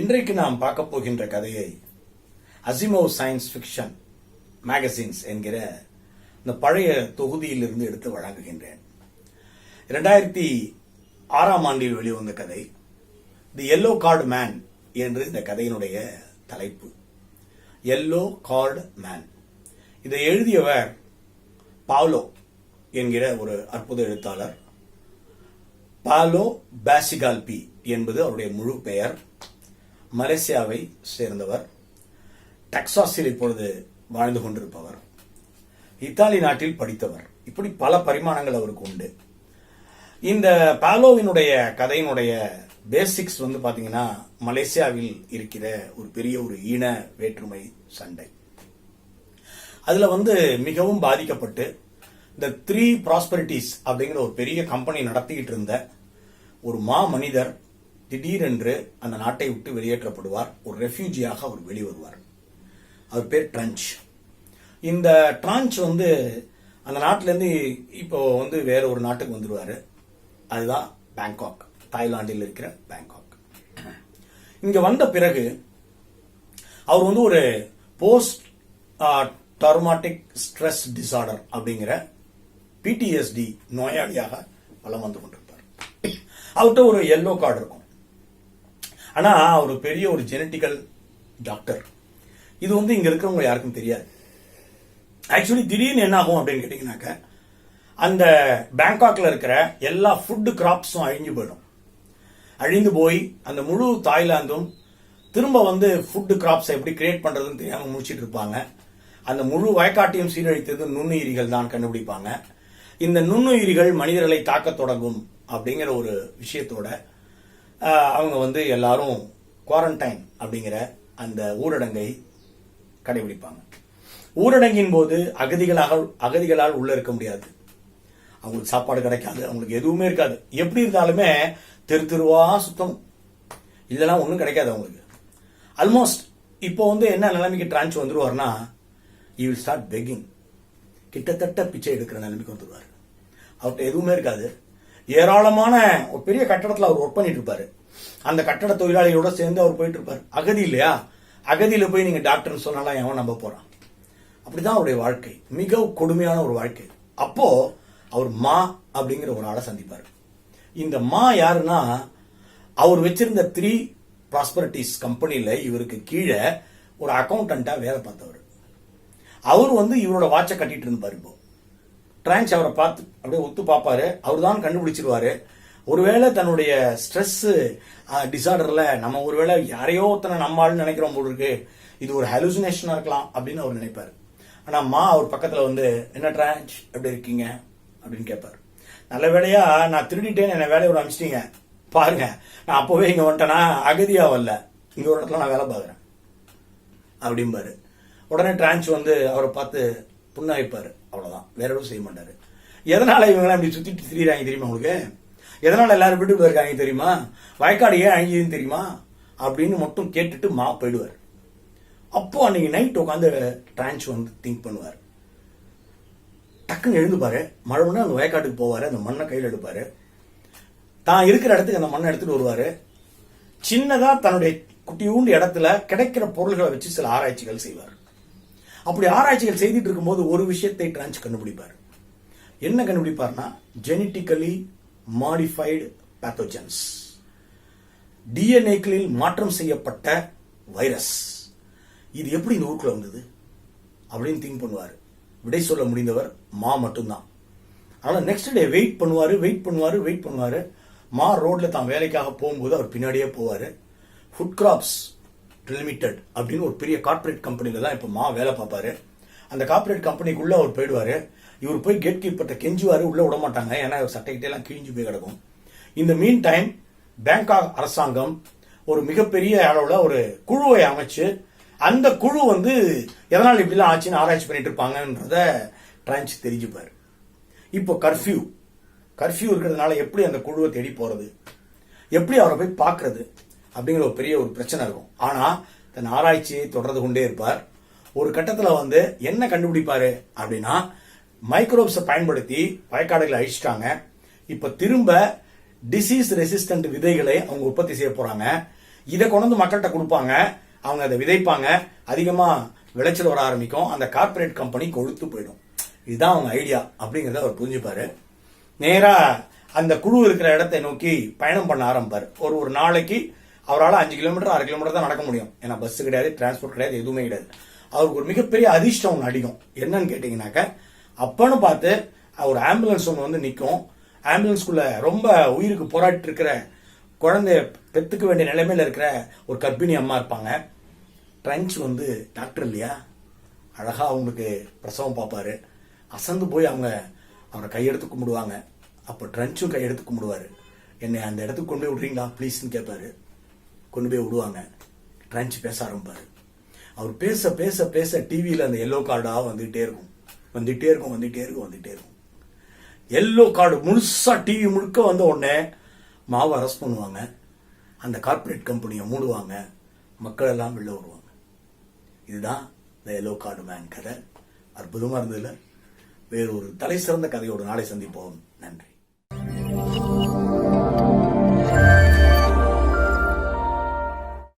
இன்றைக்கு நாம் பார்க்க போகின்ற கதையை அசிமோவ் சயின்ஸ் ஃபிக்ஷன் மேகசின்ஸ் என்கிற இந்த பழைய தொகுதியிலிருந்து எடுத்து வழங்குகின்றேன். 2006ஆம் ஆண்டில் வெளிவந்த கதை தி எல்லோ கார்டு மேன் என்று இந்த கதையினுடைய தலைப்பு. Yellow card man. இதை எழுதியவர் பாவ்லோ என்கிற ஒரு அற்புத எழுத்தாளர். பாவ்லோ பாசிகால்பி என்பது அவருடைய முழு பெயர். மலேசியாவை சேர்ந்தவர். டெக்சாஸில் இப்பொழுது வாழ்ந்து கொண்டிருப்பவர். இத்தாலி நாட்டில் படித்தவர். இப்படி பல பரிமாணங்கள் அவருக்கு உண்டு. இந்த பாலோவினுடைய கதையினுடைய பேசிக்ஸ் பாத்தீங்கன்னா மலேசியாவில் இருக்கிற ஒரு பெரிய ஒரு ஈன வேற்றுமை சண்டை. அதுல மிகவும் பாதிக்கப்பட்டு இந்த 3 ப்ராஸ்பரிட்டிஸ் அப்படிங்கிற ஒரு பெரிய கம்பெனி நடத்திக்கிட்டு இருந்த ஒரு மனிதர் திடீரென்று அந்த நாட்டை விட்டு வெளியேற்றப்படுவார். ஒரு ரெஃப்யூஜியாக அவர் வெளிவருவார். அவர் பேர் ட்ரன்ச். இந்த ட்ரான்ச் அந்த நாட்டிலேருந்து இப்போ வேற ஒரு நாட்டுக்கு வந்துடுவாரு. அதுதான் பேங்காக், தாய்லாந்தில் இருக்கிற பேங்காக். இங்க வந்த பிறகு அவர் ஒரு போஸ்ட் ட்ராமாட்டிக் ஸ்ட்ரெஸ் டிசார்டர் அப்படிங்கிற PTSD நோயாளியாக வலம் வந்து கொண்டிருப்பார். அவர்கிட்ட ஒரு எல்லோ கார்டு இருக்கும். ஆனா அவர் பெரிய ஒரு ஜெனட்டிக்கல் டாக்டர். இது இங்க இருக்கிறவங்க யாருக்கும் தெரியாது. ஆக்சுவலி திடீர்னு என்ன ஆகும் அப்படின்னு கேட்டீங்கன்னாக்க, அந்த பேங்காக்ல இருக்கிற எல்லா ஃபுட் கிராப்ஸும் அழிஞ்சு போயிடும். அழிந்து போய் அந்த முழு தாய்லாந்தும் திரும்ப ஃபுட் கிராப்ஸை எப்படி கிரியேட் பண்றதுன்னு தெரியாம முடிச்சிட்டு இருப்பாங்க. அந்த முழு வயக்காட்டையும் சீரழித்தது நுண்ணுயிரிகள் தான் கண்டுபிடிப்பாங்க. இந்த நுண்ணுயிரிகள் மனிதர்களை தாக்க தொடங்கும் அப்படிங்கிற ஒரு விஷயத்தோட அவங்க எல்லாரும் குவாரண்டைன் அப்படிங்கிற அந்த ஊரடங்கை கடைபிடிப்பாங்க. ஊரடங்கின் போது அகதிகளால் உள்ள இருக்க முடியாது. அவங்களுக்கு சாப்பாடு கிடைக்காது, அவங்களுக்கு எதுவுமே இருக்காது. எப்படி இருந்தாலுமே தெருவா சுத்தம், இதெல்லாம் ஒன்றும் கிடைக்காது அவங்களுக்கு. ஆல்மோஸ்ட் இப்போ என்ன நிலைமைக்கு ட்ரான்ச் வந்துருவார்னா, யூ வில் ஸ்டார்ட் பெக்கிங். கிட்டத்தட்ட பிச்சை எடுக்கிற நிலைமைக்கு வந்துருவார். அவர்கிட்ட எதுவுமே இருக்காது. ஏராளமான ஒரு பெரிய கட்டடத்தில் அவர் ஒர்க் பண்ணிட்டு இருப்பாரு. அந்த கட்டட தொழிலாளிகளோட சேர்ந்து அவர் போயிட்டு இருப்பார். அகதி இல்லையா, அகதியில போய் நீங்க டாக்டர்னு சொன்னாலும் எவன் நம்ப போறான். அப்படிதான் அவருடைய வாழ்க்கை, மிக கொடுமையான ஒரு வாழ்க்கை. அப்போ அவர் அப்படிங்கிற ஒரு ஆளை சந்திப்பார். இந்த யாருன்னா, அவர் வச்சிருந்த 3 ப்ராஸ்பரிட்டிஸ் கம்பெனில இவருக்கு கீழே ஒரு அக்கௌண்டன்டா வேலை பார்த்தவர். அவர் இவரோட வாட்சை கட்டிட்டு இருந்தார். இப்போ ட்ரான்ச் அவரை பார்த்து அப்படியே ஒத்து பார்ப்பாரு. அவர் தான் கண்டுபிடிச்சிருவாரு. ஒருவேளை தன்னுடைய ஸ்ட்ரெஸ் டிசார்டர்ல நம்ம ஒருவேளை யாரையோ ஒருத்தனை நம்மால் நினைக்கிறோம் போல இருக்கு, இது ஒரு ஹாலுசினேஷனா இருக்கலாம் அப்படின்னு அவர் நினைப்பாரு. ஆனா அவர் பக்கத்துல என்ன ட்ரான்ச் எப்படி இருக்கீங்க அப்படின்னு கேட்பாரு. நல்ல வேலையா நான் திருடிட்டேன்னு என்ன வேலையோட அனுப்பிச்சிட்டீங்க பாருங்க, நான் அப்பவே இங்க வந்துட்டேன்னா அகதியா வரல, இங்க ஒரு இடத்துல நான் வேலை பார்க்குறேன் அப்படிம்பாரு. உடனே ட்ரான்ச் அவரை பார்த்து புண்ணாய்ப்பாரு. அவ்வளவுதான், வேற எதுவும் செய்ய மாட்டாரு. எதனால இவங்களாம் இப்படி சுத்திட்டு திரியிறாங்க தெரியுமா உங்களுக்கு? எதனால எல்லாரும் வீட்டுக்கு போயிருக்காங்க தெரியுமா? வயக்காடு ஏன் அழிஞ்சதுன்னு தெரியுமா அப்படின்னு மட்டும் கேட்டுட்டு போயிடுவார். அப்போ அன்னைக்கு நைட் உட்காந்து ட்ரான்ச் திங்க் பண்ணுவார். டக்குன்னு எழுந்துப்பாரு. மறுபடியும் அந்த வயக்காட்டுக்கு போவாரு. அந்த மண்ணை கையில் எடுப்பாரு. தான் இருக்கிற இடத்துக்கு அந்த மண்ணை எடுத்துட்டு வருவாரு. சின்னதா தன்னுடைய குட்டியூண்டு இடத்துல கிடைக்கிற பொருள்களை வச்சு சில ஆராய்ச்சிகள் செய்வார். அப்படி ஆராய்ச்சிகள் செய்துட்டு இருக்கும்போது ஒரு விஷயத்தை ட்ரான்ச் கண்டுபிடிப்பார். என்ன கண்டுபிடிப்பார்னா, ஜெனட்டிக்கலி மாடிஃபைடு பேத்தோஜன்ஸ், டிஎன்ஏக்களில் மாற்றம் செய்யப்பட்ட வைரஸ். இது எப்படி இந்த ஊருக்குள்ள வந்தது அப்படின்னு திங்க் பண்ணுவார். விடை சொல்ல முடிந்தவர் மட்டும்தான். அதனால நெக்ஸ்ட் டே வெயிட் பண்ணுவாரு. ரோட்ல தான் வேலைக்காக போகும்போது அவர் பின்னாடியே போவாரு. ஃபுட் கிராப்ஸ் லிமிடெட் அப்படின்னு ஒரு பெரிய கார்பரேட் கம்பெனில தான் இப்ப வேலை பார்ப்பாரு. அந்த கார்பரேட் கம்பெனிக்குள்ள அவர் போயிடுவாரு. இவர் போய் கேட் கீப்பர்ட்ட கெஞ்சுவாரு. உள்ள விட மாட்டாங்க. ஏன்னா சட்டைக்கிட்டே எல்லாம் கிழிஞ்சு போய் கிடக்கும். இந்த மீன் டைம் பேங்காக் அரசாங்கம் ஒரு மிகப்பெரிய அளவுல ஒரு குழுவை அமைச்சு, அந்த குழு எதனால் இப்படிலாம் ஆச்சுன்னு ஆராய்ச்சி பண்ணிட்டு இருப்பாங்கன்றத ட்ரான்ச் தெரிஞ்சுப்பாரு. இப்போ கர்ஃபியூ இருக்கிறதுனால எப்படி அந்த குழுவை தேடி போறது, எப்படி அவரை போய் பார்க்கறது அப்படிங்கிற ஒரு பெரிய ஒரு பிரச்சனை இருக்கும். ஆனா தன் ஆராய்ச்சியை தொடர்ந்து கொண்டே இருப்பார். ஒரு கட்டத்துல என்ன கண்டுபிடிப்பாரு அப்படின்னா, மைக்ரோப்ஸை பயன்படுத்தி வயக்காடுகளை அழிச்சிட்டாங்க. இப்ப திரும்ப டிசீஸ் ரெசிஸ்டன்ட் விதைகளை அவங்க உற்பத்தி செய்ய போறாங்க. இதை கொண்டு வந்து மக்கள்கிட்ட கொடுப்பாங்க, அவங்க அதை விதைப்பாங்க, அதிகமா விளைச்சல் வர ஆரம்பிக்கும், அந்த கார்ப்பரேட் கம்பெனி கொழுத்து போயிடும். இதுதான் அவங்க ஐடியா அப்படிங்கறத அவர் புரிஞ்சுப்பாரு. நேரா அந்த குழு இருக்கிற இடத்தை நோக்கி பயணம் பண்ண ஆரம்பிப்பார். ஒரு நாளைக்கு அவரால் 5 கிலோமீட்டர் 6 கிலோமீட்டர் தான் நடக்க முடியும். ஏன்னா பஸ் கிடையாது, டிரான்ஸ்போர்ட் கிடையாது, எதுவுமே கிடையாது. அவருக்கு ஒரு மிகப்பெரிய அதிர்ஷ்டம் ஒன்று அடிக்கும். என்னன்னு கேட்டீங்கன்னாக்க, அப்பன்னு பார்த்து ஒரு ஆம்புலன்ஸ் ஒன்று வந்து நிற்கும். ஆம்புலன்ஸ்குள்ள ரொம்ப உயிருக்கு போராட்டு இருக்கிற குழந்தைய பெத்துக்க வேண்டிய நிலைமையில இருக்கிற ஒரு கர்ப்பிணி அம்மா இருப்பாங்க. ட்ரன்ச் வந்து டாக்டர் இல்லையா, அழகா அவங்களுக்கு பிரசவம் பார்ப்பாரு. அசந்து போய் அவங்க அவரை கையெடுத்து கும்பிடுவாங்க. அப்போ ட்ரன்ச்சும் கையெடுத்து கும்பிடுவாரு. என்னை அந்த இடத்துக்கு கொண்டு போய் விடுறீங்களா ப்ளீஸ்ன்னு கேட்பாரு. கொண்டு போய் விடுவாங்க. ட்ரன்ச் பேச ஆரம்பிப்பாரு. அவர் பேச பேச பேச டிவியில் அந்த எல்லோ கார்டா வந்துகிட்டே இருக்கும், வந்துட்டே இருக்கும், வந்துட்டே இருக்கும், வந்துட்டே இருக்கும். எல்லோ கார்டு முழுசா டிவி முழுக்க வந்த உடனே மாவை அரெஸ்ட் பண்ணுவாங்க, அந்த கார்ப்பரேட் கம்பெனியை மூடுவாங்க, மக்கள் எல்லாம் வெளில வருவாங்க. இதுதான் இந்த எல்லோ கார்டு மேன் கதை. அற்புதமா இருந்ததுல. வேறொரு தலை சிறந்த கதையோடு நாளை சந்திப்போம். நன்றி.